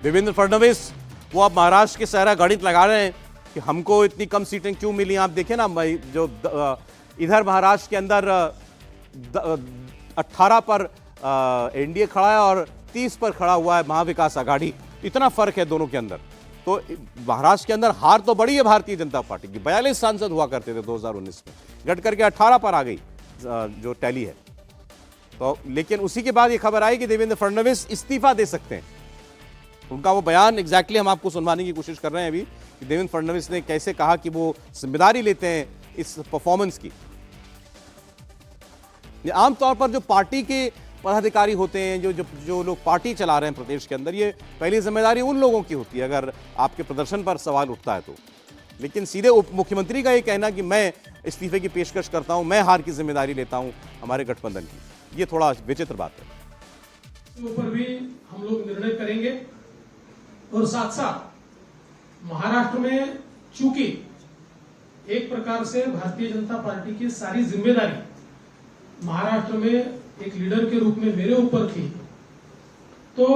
देवेंद्र फडणवीस वो अब महाराष्ट्र के सारा गणित लगा रहे हैं कि हमको इतनी कम सीटें क्यों मिली। आप देखें ना, जो इधर महाराष्ट्र के अंदर 18 पर एनडीए खड़ा है और 30 पर खड़ा हुआ है महाविकास आघाड़ी। इतना फर्क है दोनों के अंदर। तो महाराष्ट्र के अंदर हार तो बड़ी है भारतीय जनता पार्टी की। 42 सांसद हुआ करते थे 2019 में, घट करके 18 पर आ गई जो टैली है। तो लेकिन उसी के बाद ये खबर आई कि देवेंद्र फडणवीस इस्तीफा दे सकते हैं। उनका वो बयान एग्जैक्टली हम आपको सुनवाने की कोशिश कर रहे हैं अभी कि देवेंद्र फडणवीस ने कैसे कहा कि वो जिम्मेदारी लेते हैं इस परफॉर्मेंस की। आमतौर पर जो पार्टी के पदाधिकारी होते हैं, जो लोग पार्टी चला रहे हैं प्रदेश के अंदर, ये पहली जिम्मेदारी उन लोगों की होती है अगर आपके प्रदर्शन पर सवाल उठता है तो। लेकिन सीधे उप मुख्यमंत्री का ये कहना कि मैं इस्तीफे की पेशकश करता हूं, मैं हार की जिम्मेदारी लेता हूं हमारे गठबंधन की, ये थोड़ा विचित्र बात है। ऊपर भी हम लोग निर्णय करेंगे और साथ साथ महाराष्ट्र में चूंकि एक प्रकार से भारतीय जनता पार्टी की सारी जिम्मेदारी महाराष्ट्र में एक लीडर के रूप में मेरे ऊपर थी, तो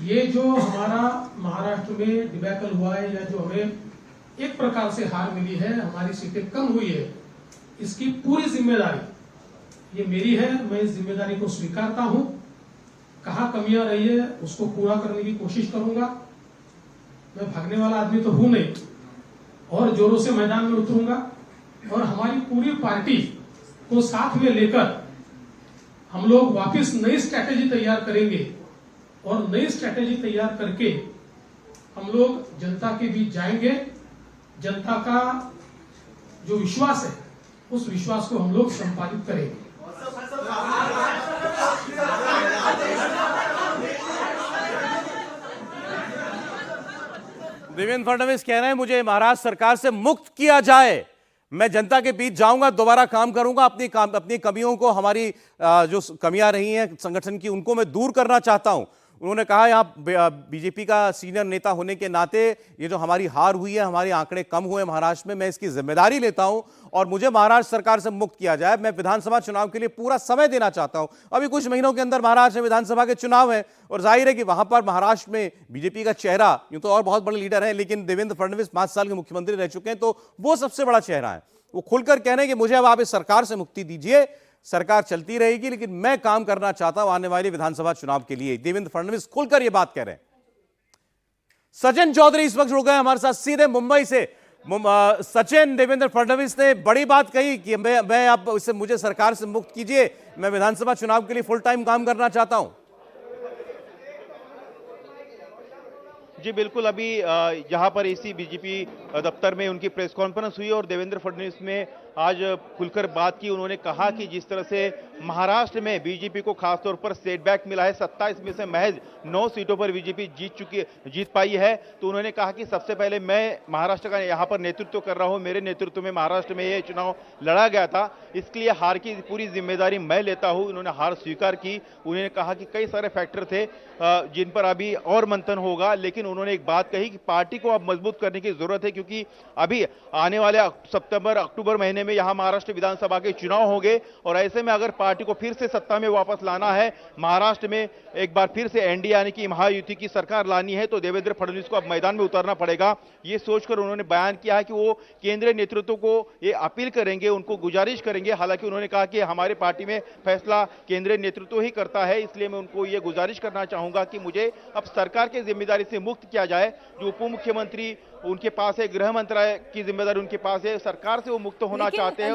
ये जो हमारा महाराष्ट्र में डिबैकल हुआ है या जो हमें एक प्रकार से हार मिली है, हमारी सीटें कम हुई है, इसकी पूरी जिम्मेदारी ये मेरी है। मैं इस जिम्मेदारी को स्वीकारता हूं। कहां कमियां रही है उसको पूरा करने की कोशिश करूंगा। मैं भागने वाला आदमी तो हूं नहीं, और जोरों से मैदान में उतरूंगा और हमारी पूरी पार्टी को साथ में लेकर हम लोग वापस नई स्ट्रैटेजी तैयार करेंगे और नई स्ट्रैटेजी तैयार करके हम लोग जनता के बीच जाएंगे। जनता का जो विश्वास है उस विश्वास को हम लोग संपादित करेंगे। देवेंद्र फडणवीस कह रहे हैं मुझे महाराष्ट्र सरकार से मुक्त किया जाए, मैं जनता के बीच जाऊंगा, दोबारा काम करूंगा, अपनी कमियों को, हमारी जो कमियां रही हैं संगठन की, उनको मैं दूर करना चाहता हूं। उन्होंने कहा यहाँ बीजेपी का सीनियर नेता होने के नाते ये जो हमारी हार हुई है, हमारे आंकड़े कम हुए महाराष्ट्र में, मैं इसकी जिम्मेदारी लेता हूं और मुझे महाराष्ट्र सरकार से मुक्त किया जाए। मैं विधानसभा चुनाव के लिए पूरा समय देना चाहता हूं। अभी कुछ महीनों के अंदर महाराष्ट्र में विधानसभा के चुनाव हैं और जाहिर है कि वहां पर महाराष्ट्र में बीजेपी का चेहरा, यूं तो और बहुत बड़े लीडर हैं, लेकिन देवेंद्र फडणवीस 5 साल के मुख्यमंत्री रह चुके हैं, तो वो सबसे बड़ा चेहरा है। वो खुलकर कह रहे हैं कि मुझे अब आप इस सरकार से मुक्ति दीजिए, सरकार चलती रहेगी लेकिन मैं काम करना चाहता हूं आने वाले विधानसभा चुनाव के लिए। देवेंद्र फडणवीस खुलकर यह बात कह रहे हैं। सचिन चौधरी इस वक्त जुड़ गए हमारे साथ सीधे मुंबई से। सचिन, देवेंद्र फडणवीस ने बड़ी बात कही कि मैं अब इससे मुझे सरकार से मुक्त कीजिए, मैं विधानसभा चुनाव के लिए फुल टाइम काम करना चाहता हूं। जी बिल्कुल, अभी यहाँ पर इसी बीजेपी दफ्तर में उनकी प्रेस कॉन्फ्रेंस हुई और देवेंद्र फडणवीस ने आज खुलकर बात की। उन्होंने कहा कि जिस तरह से महाराष्ट्र में बीजेपी को खासतौर पर सेटबैक मिला है, 27 में से महज 9 सीटों पर बीजेपी जीत पाई है, तो उन्होंने कहा कि सबसे पहले मैं महाराष्ट्र का यहाँ पर नेतृत्व कर रहा हूँ, मेरे नेतृत्व में महाराष्ट्र में ये चुनाव लड़ा गया था, इसके लिए हार की पूरी जिम्मेदारी मैं लेता हूँ। उन्होंने हार स्वीकार की। उन्होंने कहा कि कई सारे फैक्टर थे जिन पर अभी और मंथन होगा, लेकिन उन्होंने एक बात कही कि पार्टी को अब मजबूत करने की जरूरत है, क्योंकि अभी आने वाले सितंबर अक्टूबर महीने में यहां महाराष्ट्र विधानसभा के चुनाव होंगे और ऐसे में अगर पार्टी को फिर से सत्ता में वापस लाना है, महाराष्ट्र में एक बार फिर से एनडीए यानी कि महायुति की सरकार लानी है, तो देवेंद्र फडणवीस को अब मैदान में उतरना पड़ेगा। ये सोचकर उन्होंने बयान किया है कि वो केंद्रीय नेतृत्व को ये अपील करेंगे, उनको गुजारिश करेंगे। हालांकि उन्होंने कहा कि हमारे पार्टी में फैसला केंद्रीय नेतृत्व ही करता है, इसलिए मैं उनको ये गुजारिश करना चाहूंगा कि मुझे अब सरकार की जिम्मेदारी से मुक्त किया जाए। जो उप मुख्यमंत्री उनके पास है, गृह मंत्रालय की जिम्मेदारी उनके पास है, सरकार से वो मुक्त होना चाहते हैं।